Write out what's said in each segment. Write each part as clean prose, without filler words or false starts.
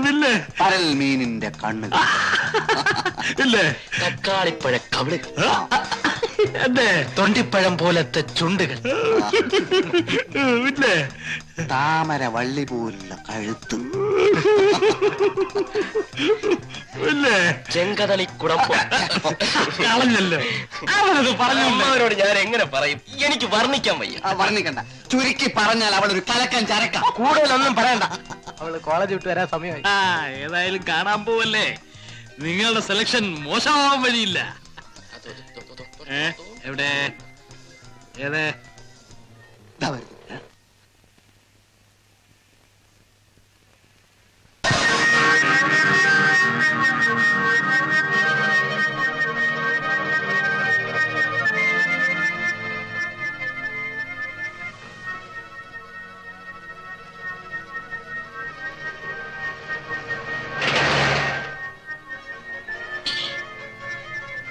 ഇല്ലേ? പരൽ മീനിന്റെ കണ്ണുകൾ ഇല്ലേ? തക്കാളിപ്പഴ കവിളുകൾ, എന്തേ തൊണ്ടിപ്പഴം പോലത്തെ ചുണ്ടുകൾ, ഇല്ലേ? താമര വള്ളി പോലുള്ള കഴുത്ത്, ഇല്ലേ? ചെങ്കതളി കുടമ്പ്. കളഞ്ഞല്ലോ. അവനത് പറഞ്ഞു. അമ്മവരോട് ഞാൻ എങ്ങനെ പറയും? എനിക്ക് വർണ്ണിക്കാൻ വയ്യ. വർണ്ണിക്കണ്ട. ചുരുക്കി പറഞ്ഞാൽ അവൾ ഒരു കലക്കൻ ചരക്ക. കൂടുതലൊന്നും പറയണ്ട. അവള് കോളേജ് വിട്ട് വരാൻ സമയമായി. ഏതായാലും കാണാൻ പോവല്ലേ. നിങ്ങളുടെ സെലക്ഷൻ മോശമാവാൻ വഴിയില്ല. എവിടെ? ഏതേ?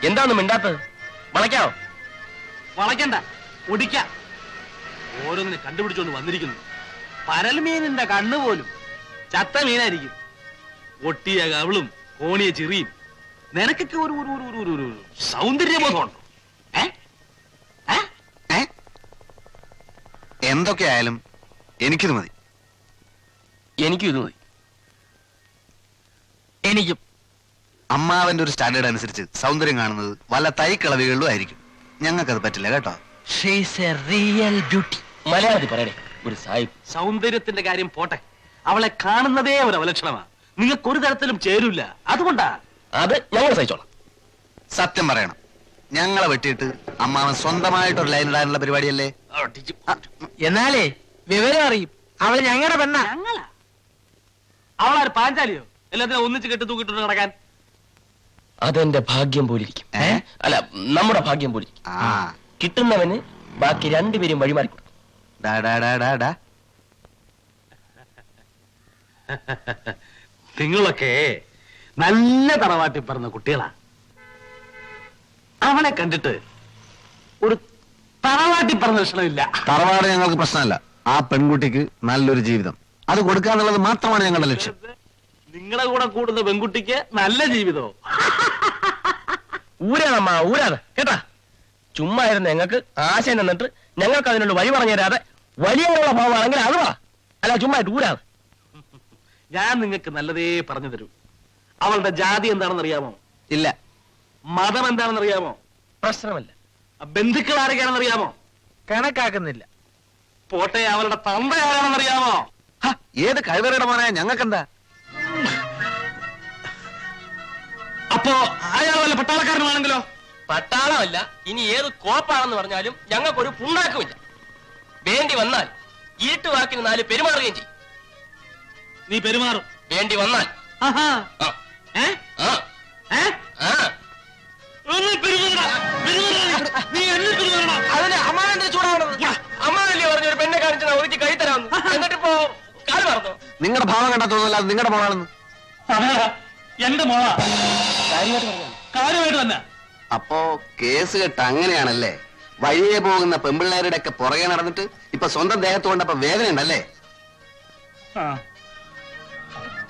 എന്താന്ന് മിണ്ടാത്തത്? വളയ്ക്കാവോ? വളയ്ക്കണ്ട, ഒടിക്കാം. ഓരോന്നിനെ കണ്ടുപിടിച്ചോണ്ട് വന്നിരിക്കുന്നു. പരൽമീനിന്റെ കണ്ണു പോലും ചത്ത മീനായിരിക്കും. ഒട്ടിയ കവിളും കോണിയ ചിറിയും. നിനക്കൊക്കെ ഒരു സൗന്ദര്യബോധമുണ്ടോ? എന്തൊക്കെയായാലും എനിക്കിത് മതി. എനിക്കും ഇത് മതി. എനിക്കും. അമ്മാവന്റെ ഒരു സ്റ്റാൻഡേർഡ് അനുസരിച്ച് സൗന്ദര്യം കാണുന്നത് വല്ല തൈക്കളവികളിലും ആയിരിക്കും. ഞങ്ങൾക്കത് പറ്റില്ല കേട്ടോ. മലയാളത്തിൽ പറയണേ ഒരു സാഹിബ്. സൗന്ദര്യത്തിന്റെ കാര്യം പോട്ടെ, അവളെ കാണുന്നതേ ഒരു അവലക്ഷണമാ. നിങ്ങൾക്ക് ഒരു തരത്തിലും ചേരൂല. അതുകൊണ്ടാ. അത് ഞങ്ങൾ സഹിച്ചോളാം. സത്യം പറയണം, ഞങ്ങളെ വെട്ടിയിട്ട് അമ്മാവൻ സ്വന്തമായിട്ടൊരു ലൈൻ ഇടാനുള്ള പരിപാടിയല്ലേ? എന്നാലേ വിവരം അറിയും. അവള് ഞങ്ങളുടെ പെണ്ണ. അവളാര് പാഞ്ചാലിയോ? എല്ലാത്തിനും ഒന്നിച്ച് കെട്ടി തൂക്കിട്ട് നടക്കാൻ. അതെന്റെ ഭാഗ്യം പോലിരിക്കും. അല്ല, നമ്മുടെ ഭാഗ്യം പോലിരിക്കും. കിട്ടുന്നവന് ബാക്കി രണ്ടുപേരും വഴിമാറി. നിങ്ങളൊക്കെ നല്ല തറവാട്ടി പറഞ്ഞ കുട്ടികളാ. അവളെ കണ്ടിട്ട് ഒരു തറവാട്ടി പറഞ്ഞ ലക്ഷണമില്ല. തറവാട് ഞങ്ങൾക്ക് പ്രശ്നമല്ല. ആ പെൺകുട്ടിക്ക് നല്ലൊരു ജീവിതം അത് കൊടുക്കാന്നുള്ളത് മാത്രമാണ് ഞങ്ങളുടെ ലക്ഷ്യം. നിങ്ങളുടെ കൂടെ കൂടുന്ന പെൺകുട്ടിക്ക് നല്ല ജീവിതമോ? ഊരാണമ്മ, ഊരാണ് കേട്ടാ. ചുമ്മാ ഇരുന്ന് ഞങ്ങൾക്ക് ആശ നിന്നിട്ട് ഞങ്ങൾക്ക് അതിനുള്ള വഴി പറഞ്ഞു തരാതെ വലിയുള്ള ഭാവമാണെങ്കിൽ അത് വാ. അല്ല, ചുമ്മാ ഊരാണ്. ഞാൻ നിങ്ങൾക്ക് നല്ലതേ പറഞ്ഞു തരൂ. അവളുടെ ജാതി എന്താണെന്ന് അറിയാമോ? ഇല്ല. മതം എന്താണെന്ന് അറിയാമോ? പ്രശ്നമല്ല. ബന്ധുക്കൾ ആരൊക്കെയാണെന്ന് അറിയാമോ? കണക്കാക്കുന്നില്ല. പോട്ടെ, അവളുടെ തന്ത ആരാണെന്ന് അറിയാമോ? ഏത് കഴിവറയുടെ മോനായ ഞങ്ങൾക്കെന്താ? അപ്പോ അയാൾ വല്ല പട്ടാളക്കാരനാണെങ്കിലോ? പട്ടാളമല്ല, ഇനി ഏത് കോപ്പാണെന്ന് പറഞ്ഞാലും ഞങ്ങൾക്കൊരു പുണ്ണാക്കുമില്ല. വേണ്ടി വന്നാൽ ഈട്ടുവാക്കിന് 4 പെരുമാറുകയും ചെയ്യും. നീ പെരുമാറും? വേണ്ടി വന്നാൽ. അതിന് അമ്മാവന്റെ ചൂടാവണത്. അമ്മാവല്ലേ പറഞ്ഞൊരു പെണ്ണെ കാണിച്ചാൽ ഒതുക്കി കൈ തരാമെന്ന്. എന്നിട്ടിപ്പോ കാല് മറന്നോ? നിങ്ങളുടെ ഭാവം കണ്ടാ തോന്നുന്നില്ല അത് നിങ്ങളുടെ മോളാണെന്ന്. എന്റെ മോളാ. കാര്യമായിട്ട് തന്നെ. അപ്പോ കേസ് കെട്ട് അങ്ങനെയാണല്ലേ? വഴിയെ പോകുന്ന പെമ്പിള്ളേരുടെ ഒക്കെ പുറകെ നടന്നിട്ട് ഇപ്പൊ സ്വന്തം ദേഹത്ത് കൊണ്ടപ്പോ വേദന ഉണ്ടല്ലേ?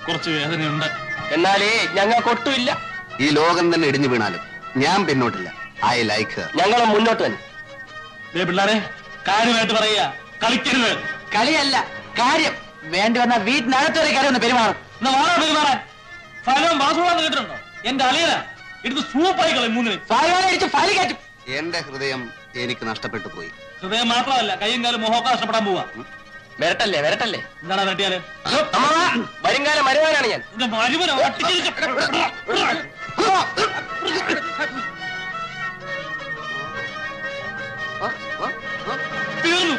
കുറച്ച് വേദനയുണ്ട്. എന്നാലേ ഞങ്ങൾക്കൊട്ടുമില്ല. ഈ ലോകം തന്നെ ഇടിഞ്ഞു വീണാലും ഞാൻ പിന്നോട്ടില്ല. I like her. ഞങ്ങളും മുന്നോട്ട് തന്നെ. പിള്ളേരെ, കാര്യമായിട്ട് പറയുക, കളിക്കരുത്. കളിയല്ല, കാര്യം. വേണ്ടി വന്ന വീട്ടിനകത്തൊരു കാര്യം ഒന്ന് പെരുമാറും. പെരുമാറാൻ ഫലം വാസുവാന്ന് കേട്ടിട്ടുണ്ടോ? എന്റെ അളിയന എടുത്ത് സൂപ്പായി കളയും. 3 എന്റെ ഹൃദയം എനിക്ക് നഷ്ടപ്പെട്ടു പോയി. ഹൃദയം മാത്രമല്ല, കയ്യും കാലം മോഹമൊക്കെ നഷ്ടപ്പെടാൻ പോവാ. വരട്ടല്ലേ വരട്ടല്ലേ. എന്താണ് വെട്ടിയാല്? വരുംകാലം മരുവാനാണ് ഞാൻ. തീർന്നു.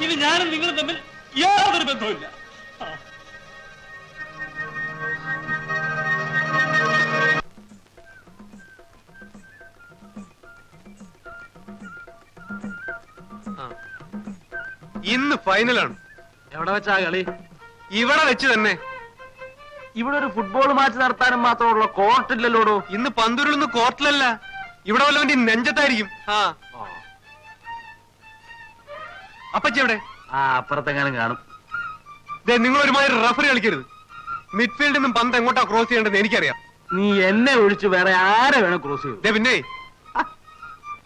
ഇനി ഞാനും നിങ്ങളും തമ്മിൽ യാതൊരു ബന്ധവുമില്ല. ഇന്ന് ഫൈനലാണ്. എവിടെ വെച്ചാ കളി? ഇവിടെ വെച്ച് തന്നെ. ഇവിടെ ഒരു ഫുട്ബോൾ മാച്ച് നടത്താനും മാത്രമുള്ള കോർട്ടില്ലല്ലോടോ. ഇന്ന് പന്തുരുളുന്ന കോർട്ടിലല്ല, ഇവിടെ വല്ലവന്റെ നെഞ്ചത്തായിരിക്കും. അപ്പച്ചി എവിടെ? അപ്പുറത്തെങ്ങാനും കാണും. നിങ്ങൾ ഒരുമാതിരി റഫറി കളിക്കരുത്. മിഡ്ഫീൽഡിൽ നിന്നും പന്ത് എങ്ങോട്ടാ ക്രോസ് ചെയ്യേണ്ടത് എനിക്കറിയാം. നീ എന്നെ ഒഴിച്ച് വേറെ ആരെ വേണം ക്രോസ് ചെയ്തു? പിന്നെ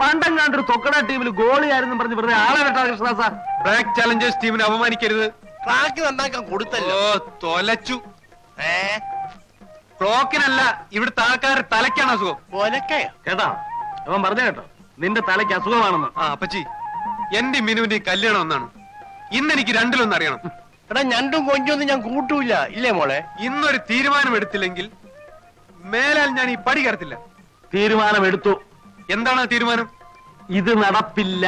പണ്ടെങ്ങാണ്ടൊരു തൊക്കട ടീമിൽ ഗോളിയായിരുന്നു പറഞ്ഞ് വെറുതെ ആളെ വെട്ടാ കൃഷ്ണ സാർ. ബ്ലാക്ക് ചാലഞ്ചേഴ്സ് ടീമിനെ അപമാനിക്കരുത്. ട്രാക്ക് നന്നാക്കാൻ കൊടുത്തല്ലോ. ഓ തൊലച്ചു. ക്ലോക്കിനല്ല, ഇവിടുത്തെ ആൾക്കാരുടെ തലയ്ക്കാണ് അസുഖം. കേട്ടോ അവൻ പറഞ്ഞ കേട്ടോ, നിന്റെ തലയ്ക്ക് അസുഖമാണെന്ന്. ആ അപ്പച്ചി, എന്റെ മിനുവിന്റെ കല്യാണം ഒന്നാണ്. ഇന്ന് എനിക്ക് രണ്ടിലൊന്നും അറിയണം. എടാ ഞണ്ടും കൊഞ്ചൊന്നും ഞാൻ കൂട്ടൂല, ഇല്ലേ മോളെ? ഇന്നൊരു തീരുമാനം എടുത്തില്ലെങ്കിൽ മേലാൽ ഞാൻ ഈ പടി കയറത്തില്ല. തീരുമാനമെടുത്തു. എന്താണ് ആ തീരുമാനം? ഇത് നടപ്പില്ല,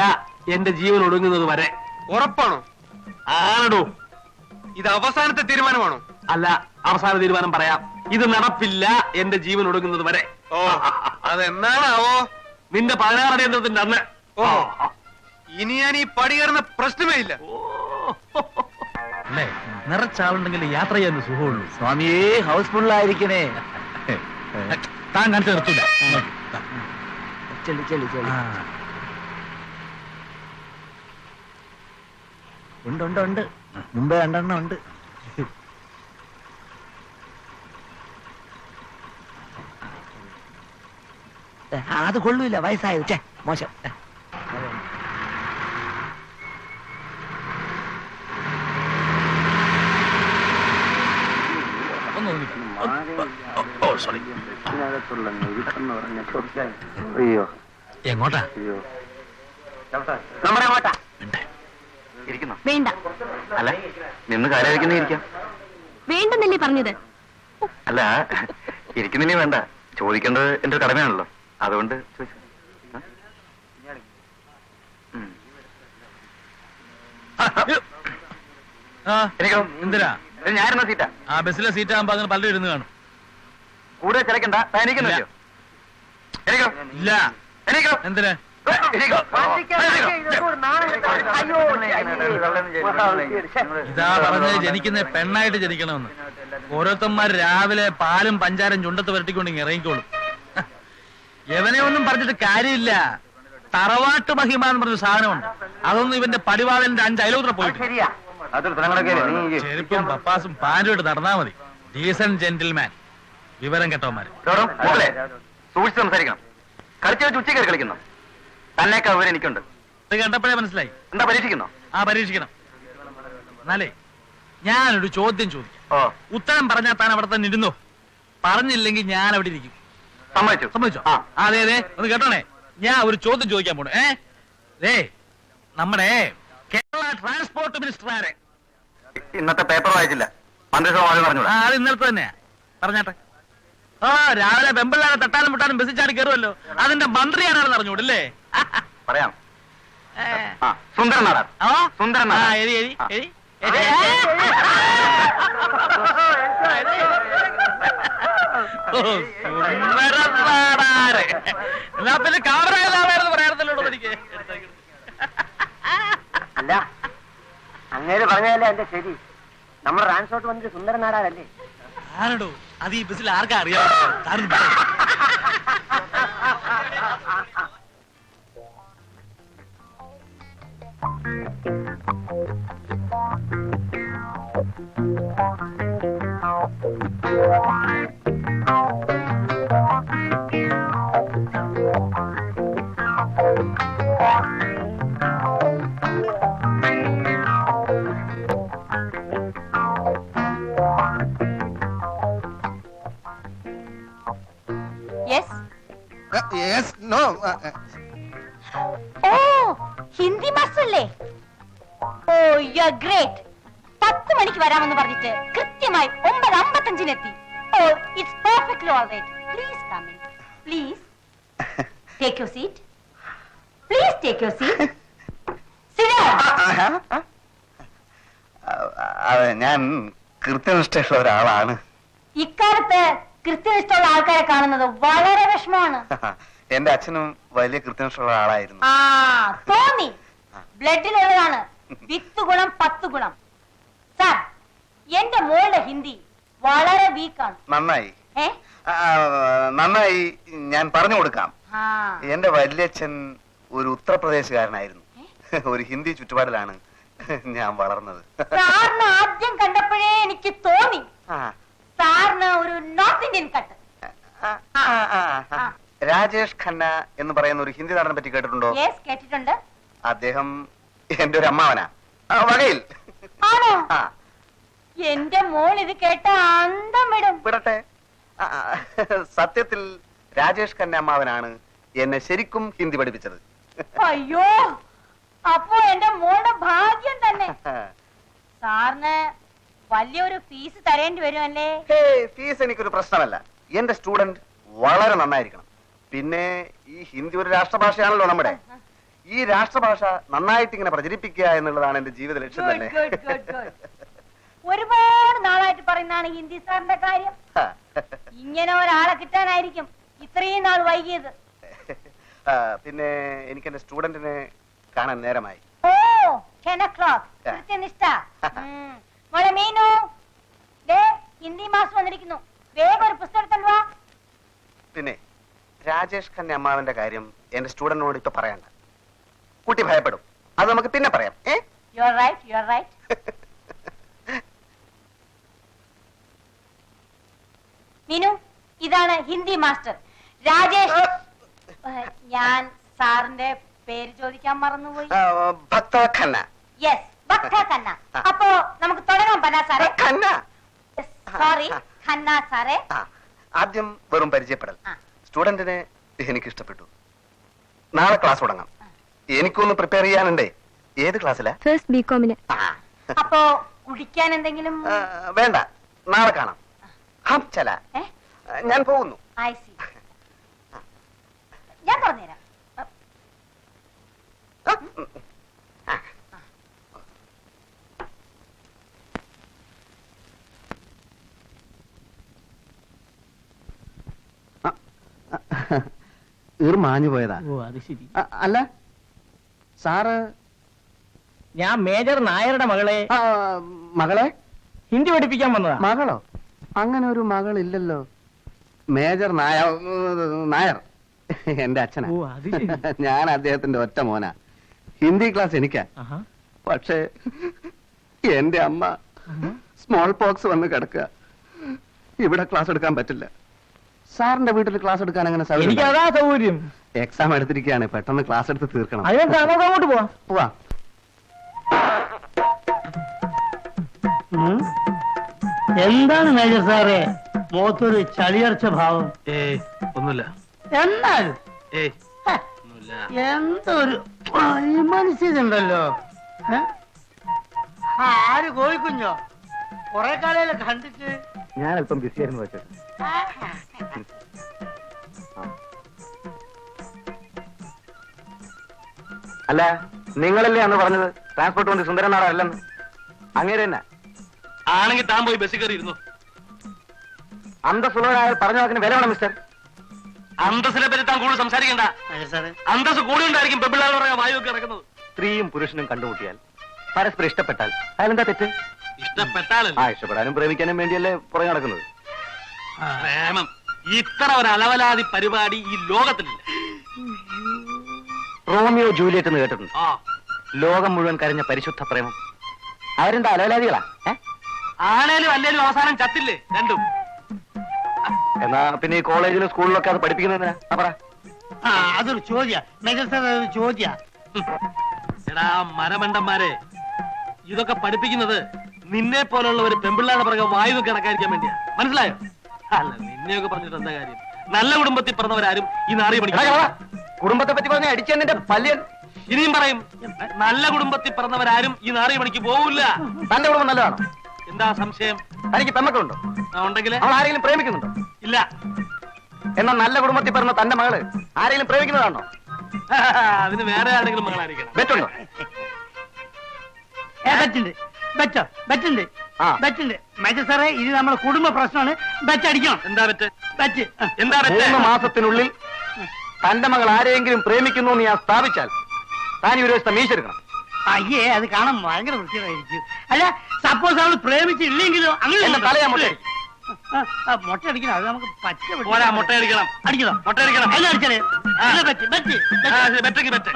എന്റെ ജീവൻ ഒടുങ്ങുന്നത് വരെ. ഉറപ്പാണോ? ആണോ? ഇത് അവസാനത്തെ തീരുമാനമാണോ? അല്ല, അവസാന തീരുമാനം പറയാം. ഇത് നടപ്പില്ല, എന്റെ ജീവൻ ഒടുങ്ങുന്നത് വരെ. ഓ അതെന്നാണാവോ? നിന്റെ 16 അടിയന്തരത്തിന്റെ അന്ന്. ഓ ഇനി ഞാൻ ഈ പടി കയറുന്ന പ്രശ്നമേ ഇല്ല. അല്ലേ, നിറച്ചാളുണ്ടെങ്കിൽ യാത്ര ചെയ്യാൻ സുഖമുള്ളൂ. സ്വാമിയേ, ഹൗസ്ഫുള്ളായിരിക്കണേ. താൻ കാണിച്ചു നിർത്തൂല. ചെല്ലി ചെല്ലി ചെല്ലി. ഉണ്ട് ഉണ്ട് ഉണ്ട്, മുമ്പേ 2 എണ്ണം ഉണ്ട്. അത് കൊള്ളൂല, വയസ്സായത്. മോശം. എങ്ങോട്ടാ? നമ്മുടെ കോട്ട. വേണ്ട. അല്ല, നിന്ന് കാലായിരിക്കുന്ന ഇരിക്കാം. വേണ്ടെന്നല്ലേ പറഞ്ഞത്? അല്ല, ഇരിക്കുന്നില്ലേ വേണ്ട. ചോദിക്കേണ്ടത് എന്റെ കടമയാണല്ലോ, അതുകൊണ്ട് ചോദിച്ചു. എനിക്കോ? എന്തിനാ? ഞാനെന്ന സീറ്റാ. ആ ബസ്സിലെ സീറ്റ് ആകുമ്പോ അങ്ങനെ പലരും ഇരുന്ന് കാണും. കൂടുതൽ ചിലക്കണ്ട. എനിക്കോ? എനിക്കോ? ഇല്ല. എനിക്കോ? എന്തിനാ? ഇതാ പറഞ്ഞത് ജനിക്കുന്ന പെണ്ണായിട്ട് ജനിക്കണമെന്ന്. ഓരോരുത്തന്മാർ രാവിലെ പാലും പഞ്ചാരം ചുണ്ടത്ത് വരട്ടിക്കൊണ്ടെങ്കിൽ ഇറങ്ങിക്കോളും. എവനെ ഒന്നും പറഞ്ഞിട്ട് കാര്യമില്ല. തറവാട്ട് മഹിമ എന്ന് പറഞ്ഞ സാധനമുണ്ട്. അതൊന്നും ഇവന്റെ പടിവാളന്റെ 5 അയലോത്ര പോയിട്ട്. ചെരുപ്പും പപ്പാസും പാൻറ്റും ഇട്ട് നടന്നാ മതി. Decent gentleman. വിവരം കെട്ടവന്മാര്. സൂക്ഷിച്ച് സംസാരിക്കണം. കളിച്ചു വെച്ച് ഉച്ചയ്ക്ക് കളിക്കുന്നു. തന്നേക്കാ വിവരം എനിക്കുണ്ട്. ഇത് കണ്ടപ്പോഴേ മനസ്സിലായി. എന്താ പരീക്ഷിക്കുന്നോ? ആ പരീക്ഷിക്കണം. എന്നാലേ ഞാനൊരു ചോദ്യം ചോദിക്കാം. ഉത്തരം പറഞ്ഞാൽ താൻ അവിടെ തന്നെ ഇരുന്നോ. പറഞ്ഞില്ലെങ്കിൽ ഞാൻ അവിടെ ഇരിക്കും. സമ്മതിച്ചു? സമ്മതിച്ചോ? അതെ അതെ, ഒന്ന് കേട്ടോണേ. ഞാൻ ഒരു ചോദ്യം ചോദിക്കാൻ പോണു. നമ്മുടെ കേരള ട്രാൻസ്പോർട്ട് മിനിസ്റ്റർ ആരെ? ഇന്നത്തെ പേപ്പർ വായിച്ചില്ല. മന്ത്രിസഭ പറഞ്ഞോളൂ. അത് ഇന്നലത്തെ തന്നെയാ. പറഞ്ഞാട്ടെ. രാവിലെ വെമ്പിള്ളാരെ തട്ടാനും മുട്ടാനും ബസ്സിൽ ചാടി കയറുമല്ലോ, അതിന്റെ മന്ത്രി ആരാണെന്ന് അറിഞ്ഞൂടല്ലേ? പറയാം. സുന്ദരൻ നാടാർ. സുന്ദരൻ നാടാർ. എഴുതി എഴുതി എഴുതി. എന്നാ പിന്നെ കാമറായിരുന്നു പറയാറുണ്ടല്ലോ എനിക്ക്. അല്ല, അങ്ങേര് പറഞ്ഞതല്ലേ എന്റെ ശരി. നമ്മുടെ ട്രാൻസ്പോർട്ട് മന്ത്രി സുന്ദരൻ നാടാരല്ലേ? ആരടോ അത്? ഈ ബസ്സിൽ ആർക്കാ അറിയാം? ഹിന്ദി ബസ്സല്ലേ? Oh you are great. 10 മണിക്ക് വരാമെന്ന് പറഞ്ഞിട്ട് കൃത്യമായി 9:55 എത്തി. Oh it's perfectly all right. Please come in. Please take your seat. Please take your seat. Sit down. ഞാൻ കൃത്യനിഷ്ഠയുള്ള ഒരാളാണ്. ഇക്കാലത്ത് കൃത്യനിഷ്ഠമുള്ള ആൾക്കാരെ കാണുന്നത് വളരെ വിഷമമാണ്. എന്റെ അച്ഛനും വലിയ കൃത്യനിഷ്ഠയുള്ള ആളായിരുന്നു. ആ തോന്നി. ബ്ലഡിലുള്ളതാണ്. 10 ഗുണം 10 ഗുണം. സാർ, എന്റെ മോളുടെ ഹിന്ദി വളരെ വീക്കാണ്. നന്നായി. നന്നായി, ഞാൻ പറഞ്ഞു കൊടുക്കാം. എന്റെ വല്യച്ഛൻ ഒരു ഉത്തർപ്രദേശുകാരനായിരുന്നു. ഒരു ഹിന്ദി ചുറ്റുപാടിലാണ് ഞാൻ വളർന്നത്. സാറിന് ആദ്യം കണ്ടപ്പോഴേ എനിക്ക് തോന്നി ആ, സാറിന് ഒരു നോർത്ത് ഇന്ത്യൻ കട്ട്. ആ, ആ, ആ, ആ. രാജേഷ് ഖന്ന എന്ന് പറയുന്ന ഒരു ഹിന്ദി നടനെ പറ്റി കേട്ടിട്ടുണ്ടോ? യെസ്, കേട്ടിട്ടുണ്ട്. അദ്ദേഹം എന്റെ ഒരു അമ്മാവനാ. ആ, വകയിൽ. ആണോ? ആ, എന്റെ മോൾ ഇത് കേട്ട അന്തം വിടും. വിടട്ടെ. ആ, സത്യത്തിൽ രാജേഷ് ഖന്ന അമ്മാവനാണ് എന്നെ ശരിക്കും ഹിന്ദി പഠിപ്പിച്ചത്. അയ്യോ, അപ്പോ എന്റെ മോളുടെ ഭാഗ്യം തന്നെ. സാറിന് വലിയൊരു ഫീസ് തരേണ്ടി വരുമല്ലേ? ഫീസ് എനിക്കൊരു പ്രശ്നമല്ല. എന്റെ സ്റ്റുഡന്റ് വളരെ നന്നായിരിക്കണം. പിന്നെ ഈ ഹിന്ദി ഒരു രാഷ്ട്രഭാഷയാണല്ലോ നമ്മുടെ. ഈ രാഷ്ട്രഭാഷ നന്നായിട്ട് ഇങ്ങനെ പ്രചരിപ്പിക്കുക എന്നുള്ളതാണ് എന്റെ ജീവിത ലക്ഷ്യം തന്നെ. Good, good, good. ഒരുപാട് നാളായിട്ട് പറയുന്നതാണ് ഹിന്ദി സാറിന്റെ കാര്യം. ഇങ്ങനെ ഒരാളെ കിട്ടാനായിരിക്കും ഇത്രയും നാൾ വൈകിയത്. പിന്നെ എനിക്ക് എന്റെ സ്റ്റുഡന്റിനെ കാണാൻ നേരമായി. ഓ, 10 o'clock. കൃത്യനിഷ്ഠ. മോളെ മീനു, ദേ ഹിന്ദി മാസ് വന്നിരിക്കുന്നു. വേഗം ഒരു പുസ്തകം എടുത്തോണ്ട് വാ. പിന്നെ രാജേഷ് ഖന്ന അമ്മാവന്റെ കാര്യം എന്റെ സ്റ്റുഡന്റിനോട് ഇപ്പൊ പറയണ്ട. കുട്ടി ഭയപ്പെടും. അത് നമുക്ക് പിന്നെ പറയാം. You are right, you are right. Meenu, ഇതാണ് ഹിന്ദി മാസ്റ്റർ രാജേഷ്. ഞാൻ സാറിന്റെ പേര് ചോദിക്കാൻ മറന്നുപോയി. ഭക്ത ഖന്ന. യെസ്, ഭക്ത ഖന്ന. അപ്പോ നമുക്ക് തുടങ്ങാം പന്ന സാറേ. ഖന്ന. സോറി, ഖന്ന സാറേ. ആദ്യം വെറും പരിചയപ്പെടൽ. ആ. സ്റ്റുഡന്റിനെ എനിക്ക് ഇഷ്ടപ്പെട്ടു. നാളെ ക്ലാസ് തുടങ്ങാം. എനിക്കൊന്ന് പ്രിപ്പയർ ചെയ്യാനുണ്ടേ. ഏത് ക്ലാസ്സിലാ? ഫസ്റ്റ് ബികോമിന്. അപ്പോ കുടിക്കാൻ എന്തെങ്കിലും? വേണ്ട, നാളെ കാണാം. ഹം ചല. ഞാൻ പോകുന്നു. I see. ഞാൻ പറഞ്ഞുതരാം. മാഞ്ഞു പോയതാ. ഓ അത് ശരി. അല്ല സാറ് ഞാൻ മേജർ നായരുടെ മകളെ മകളെ ഹിന്ദി പഠിപ്പിക്കാൻ വന്നതാ. മകളോ? അങ്ങനെ ഒരു മകളില്ലല്ലോ. മേജർ നായർ എന്റെ അച്ഛനാ. ഓ അത് ശരി. ഞാൻ അദ്ദേഹത്തിന്റെ ഒറ്റ മോനാ. ഹിന്ദി ക്ലാസ് എനിക്കാ. ആഹാ. പക്ഷേ എന്റെ അമ്മ സ്മോൾ പോക്സ് വന്ന് കിടക്കുക. ഇവിടെ ക്ലാസ് എടുക്കാൻ പറ്റില്ല. സാറിന്റെ വീട്ടിൽ ക്ലാസ് എടുക്കാൻ അങ്ങനെ എനിക്ക് അതാ സൗകര്യം. എക്സാം എടുത്തിരിക്കുകയാണ്. പെട്ടെന്ന് ക്ലാസ് എടുത്ത് തീർക്കണം. അതിനെന്താ, നമുക്ക് അങ്ങോട്ട് പോവാം. പോവാ. എന്താണ് മേജർ സാറേ മുഖത്തൊരു ചളിയർച്ച ഭാവം? ഒന്നുമില്ല. എന്നാൽ ഏയ് ഒന്നുമില്ല. എന്തൊരു മനസ്സിലുണ്ടല്ലോ. ആര് കോഴിക്കുഞ്ഞോ? കൊറേ കാലയില് കണ്ടിട്ട്. ഞാൻ അല്പം ബിസിയായിരുന്നു വെച്ചത്. അല്ല, നിങ്ങളല്ലേ അന്ന് പറഞ്ഞത് ട്രാൻസ്പോർട്ട് കൊണ്ട് സുന്ദരൻ നാടല്ലെന്ന്? അങ്ങേര് തന്നെ ആണെങ്കിൽ താൻ പോയി ബസ്സിൽ കയറി ഇരുന്നു. അന്തസ്സുള്ളവരായ പറഞ്ഞ വാക്കിന് വില വേണം മിസ്റ്റർ. അന്തസ്സിനെ പറ്റി താൻ കൂടുതൽ സംസാരിക്കണ്ട. അന്തസ് കൂടി ഉണ്ടായിരിക്കും പെമ്പിള്ളാർ പറയാ വായുവൊക്കെ ഇറക്കുന്നത്. സ്ത്രീയും പുരുഷനും കണ്ടുമുട്ടിയാൽ പരസ്പരം ഇഷ്ടപ്പെട്ടാൽ അതിലെന്താ തെറ്റ്? ഇഷ്ടപ്പെട്ടാലല്ല. ഇഷ്ടപ്പെടാനും പ്രേമിക്കാനും വേണ്ടിയല്ലേ പുറകെ നടക്കുന്നത്. പ്രേമം ഇത്ര ഒരു അലവലാതി പരിപാടി ഈ ലോകത്തിലില്ല. റോമിയോ ജൂലിയറ്റ് എന്ന് കേട്ടിട്ടുണ്ട്. ആ, ലോകം മുഴുവൻ കരഞ്ഞ പരിശുദ്ധ പ്രേമം. അവരെന്താ അലവലാദികളാ? ആണേലും അല്ലേലും അവസാനം ചത്തില്ലേ രണ്ടും. എന്നാ പിന്നെ ഈ കോളേജിലും സ്കൂളിലൊക്കെ അത് പഠിപ്പിക്കുന്നതിനാ? പറ. അതൊരു ചോദ്യ മേജർ സാർ, അതൊരു ചോദ്യ. എടാ മരമണ്ടന്മാരെ, ഇതൊക്കെ പഠിപ്പിക്കുന്നത് നിന്നെ പോലുള്ള ഒരു പെമ്പിള്ളാരുടെ പുറകെ വായുവൊക്കെ ഇറക്കാതിരിക്കാൻ വേണ്ടിയാ. മനസ്സിലായോ? അല്ല, നിന്നെയൊക്കെ പറഞ്ഞിട്ട് എന്താ കാര്യം? നല്ല കുടുംബത്തിൽ പിറന്നവരാരും ഈ നാറിയ പഠിക്കണം. കുടുംബത്തെ പറ്റി പറഞ്ഞ അടിച്ചെന്നിന്റെ പല്യൻ. ഇനിയും പറയും, നല്ല കുടുംബത്തിൽ പിറന്നവരാരും ഈ നാറിയ പണിക്ക് പോവില്ല. തന്റെ കുടുംബം നല്ലതാണോ? എന്താ സംശയം? തനിക്ക് പെമ്മക്കളുണ്ടോ? ഉണ്ടെങ്കിൽ അവൾ ആരെങ്കിലും പ്രേമിക്കുന്നുണ്ടോ? ഇല്ല. എന്നാ നല്ല കുടുംബത്തിൽ പിറന്ന തന്റെ മകള് ആരെങ്കിലും പ്രേമിക്കുന്നതാണോ? അതിന് വേറെ ആരെങ്കിലും മകളായിരിക്കണം. ബെറ്റുണ്ടോ? ബെറ്റുണ്ട്. മേജർ സാറേ, ഇത് നമ്മുടെ കുടുംബ പ്രശ്നമാണ്. ബെറ്റ് അടിക്കണം. എന്താ ബെറ്റ്? ബെറ്റ് എന്താ ബെറ്റ്? 3 മാസത്തിനുള്ളിൽ തന്റെ മകൾ ആരെങ്കിലും പ്രേമിക്കുന്നു എന്ന് ഞാൻ സ്ഥാപിച്ചാൽ താൻ ഈ ഒരു ദിവസത്തെ മീശ എടുക്കണം. അയ്യേ, അത് കാണാൻ ഭയങ്കര വൃത്തിയായിരിക്കും. അല്ല, സപ്പോസ് അവൾ പ്രേമിച്ചില്ലെങ്കിലോ? എന്നെ തലയാ മുട്ട മുട്ട അടിക്കണം. അത് നമുക്ക് പച്ച പോരാ, മുട്ടയടിക്കണം. അടിക്കണോ? മുട്ടയടിക്കണം. എല്ലാം അടിച്ചാലേ. Bet ബെറ്റെങ്കിൽ bet.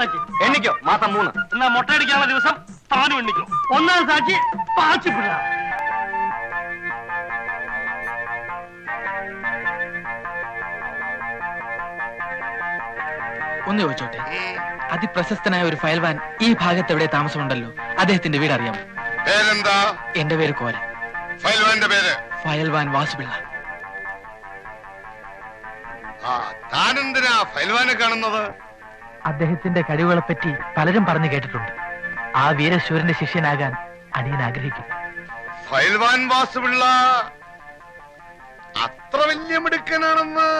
എണ്ണിക്കോ? മാസം 3. എന്നാ മുട്ടയടിക്കാനുള്ള ദിവസം താനും എണ്ണിക്കോ. ഒന്നാം സാക്ഷി പാച്ചിപ്പിള്ള. ഒന്ന് ചോദിച്ചോട്ടെ, അതിപ്രശസ്തനായ ഒരു ഫയൽവാൻ ഈ ഭാഗത്ത് എവിടെ താമസമുണ്ടല്ലോ, അദ്ദേഹത്തിന്റെ വീട് അറിയാമോ? പേരെന്താ? എന്റെ പേര് കോരൻ. ഫയൽവാന്റെ പേര്? ഫയൽവാൻ വാസുപിള്ള. ആ, താനെന്തിനാ ഫയൽവാനെ കാണുന്നത്? അദ്ദേഹത്തിന്റെ കഴിവുകളെ പറ്റി പലരും പറഞ്ഞു കേട്ടിട്ടുണ്ട്. ആ വീരശൂരന്റെ ശിഷ്യനാകാൻ അടിയൻ ആഗ്രഹിക്കുന്നു. ഫയൽവാൻ വാസുപിള്ള അത്ര വലിയ മിടുക്കനാണെന്ന്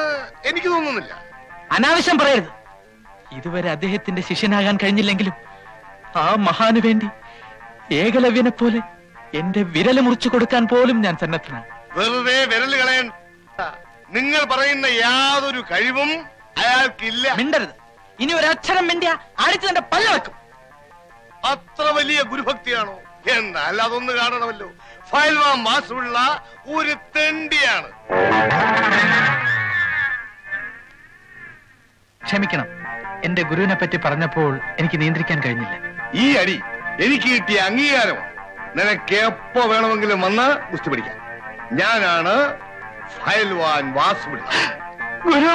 എനിക്ക് തോന്നുന്നില്ല. അനാവശ്യം പറയരുത്. ഇതുവരെ അദ്ദേഹത്തിന്റെ ശിഷ്യനാകാൻ കഴിഞ്ഞില്ലെങ്കിലും ആ മഹാന് വേണ്ടി ഏകലവ്യനെ പോലെ എന്റെ വിരല് മുറിച്ചു കൊടുക്കാൻ പോലും ഞാൻ സന്നദ്ധനാണ്. വെറുതെ വിരൽ കളയണ്ട. നിങ്ങൾ പറയുന്ന യാതൊരു കഴിവും അയാൾക്കില്ല. മിണ്ടരുത്. ഇനി ഒരു അക്ഷരം മിണ്ടിയ അടിച്ചു തന്റെ പല്ല വെക്കും. അത്ര വലിയ ഗുരുഭക്തിയാണോ? എന്നാൽ അതൊന്ന് കാണണമല്ലോ. ഫയൽവാൻ വാസുപിള്ള ഒരു തെണ്ടിയാണ്. ക്ഷമിക്കണം, എന്റെ ഗുരുവിനെ പറ്റി പറഞ്ഞപ്പോൾ എനിക്ക് നിയന്ത്രിക്കാൻ കഴിഞ്ഞില്ല. ഈ അടി എനിക്ക് കിട്ടിയ അംഗീകാരമാണ്. നിനക്ക് എപ്പോ വേണമെങ്കിലും വന്ന് ഗുസ്തി പിടിക്കാം. ഞാനാണ് ഫയൽവാൻ വാസുപിള്ള. ഗുരു